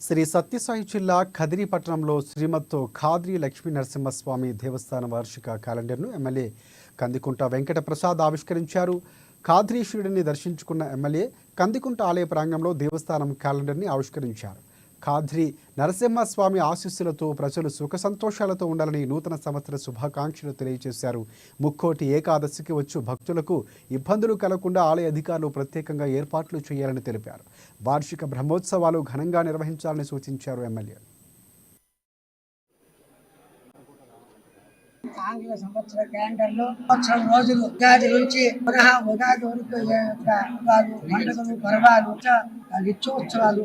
శ్రీ సత్యసాయి జిల్లా కదిరి పట్టణంలో శ్రీమత్ ఖాద్రి లక్ష్మీ నరసింహస్వామి దేవస్థాన వార్షిక క్యాలెండర్ను ఎమ్మెల్యే కందికుంట వెంకట ప్రసాద్ ఆవిష్కరించారు. ఖాద్రీశ్వరుడిని దర్శించుకున్న ఎమ్మెల్యే కందికుంట ఆలయ ప్రాంగణంలో దేవస్థానం క్యాలెండర్ని ఆవిష్కరించారు. ఖాద్రి నరసింహస్వామి ఆశీస్సులతో ప్రజలు సుఖ సంతోషాలతో ఉండాలని నూతన సంవత్సర శుభాకాంక్షలు తెలియజేశారు. ముక్కోటి ఏకాదశికి వచ్చు భక్తులకు ఇబ్బందులు కలగకుండా ఆలయ అధికారులు ప్రత్యేకంగా ఏర్పాట్లు చేయాలని తెలిపారు. వార్షిక బ్రహ్మోత్సవాలు ఘనంగా నిర్వహించాలని సూచించారు ఎమ్మెల్యే. ఆంగ్ల సంవత్సర క్యాలెండర్లో సంవత్సరం రోజులు ఉగాది నుంచి పునః ఉగాది వరకు పండుగలు పర్వాలు నిత్యోత్సవాలు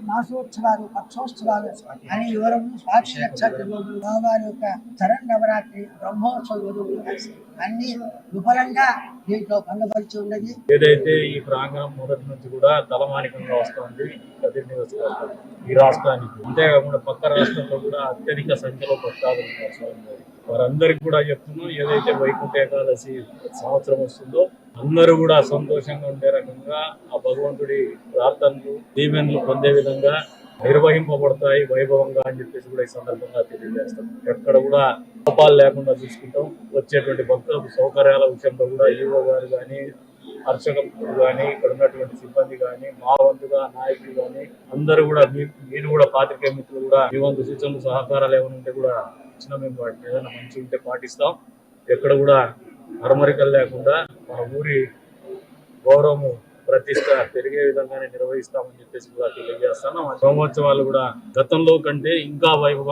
మాసోత్సవాలు పక్షోత్సవాలు అని వివరము సాక్షి నక్షత్ర రోజులు వారి యొక్క చరణ్ నవరాత్రి బ్రహ్మోత్సవ రోజులు అన్ని విఫలంగా దీంట్లో పొందపరిచి ఉన్నది. ఏదైతే ఈ ప్రాంగణం మొదటి నుంచి కూడా తలమానికంగా వస్తుంది కదిరి నియోజకవర్గం ఈ రాష్ట్రానికి, అంతేకాకుండా పక్క రాష్ట్రంలో కూడా అత్యధిక సంఖ్యలో భక్తాదులు ఉన్నారు. వారందరికీ కూడా చెప్తున్నాం, ఏదైతే వైకుంఠ ఏకాదశి సంవత్సరం వస్తుందో అందరూ కూడా సంతోషంగా ఉండే రకంగా ఆ భగవంతుడి ప్రార్థనలు దీవెనలు పొందే విధంగా నిర్వహింపబడతాయి వైభవంగా అని చెప్పేసి కూడా ఈ సందర్భంగా తెలియజేస్తాం. ఎక్కడ కూడా లోపాలు లేకుండా చూసుకుంటాం. వచ్చేటువంటి భక్తులకు సౌకర్యాల విషయంలో కూడా ఈవో గారు కానీ, అర్చకులు కానీ, ఇక్కడ ఉన్నటువంటి సిబ్బంది కానీ, మా వంతుగా నాయకులు కానీ అందరూ కూడా మీరు కూడా పాత్రికేయ మిత్రులు కూడా మీ వంతు సూచనలు సహకారాలు ఏమైనా ఉంటే కూడా ఇచ్చిన మేము వాటిని ఏదైనా మంచి ఉంటే పాటిస్తాం. ఎక్కడ కూడా అరమరికలు లేకుండా మన ఊరి గౌరవము ప్రతిష్ట పెరిగే విధంగానే నిర్వహిస్తామని చెప్పేసి కూడా తెలియజేస్తాను. బ్రహ్మోత్సవాలు కూడా గతంలో కంటే ఇంకా వైభవంగా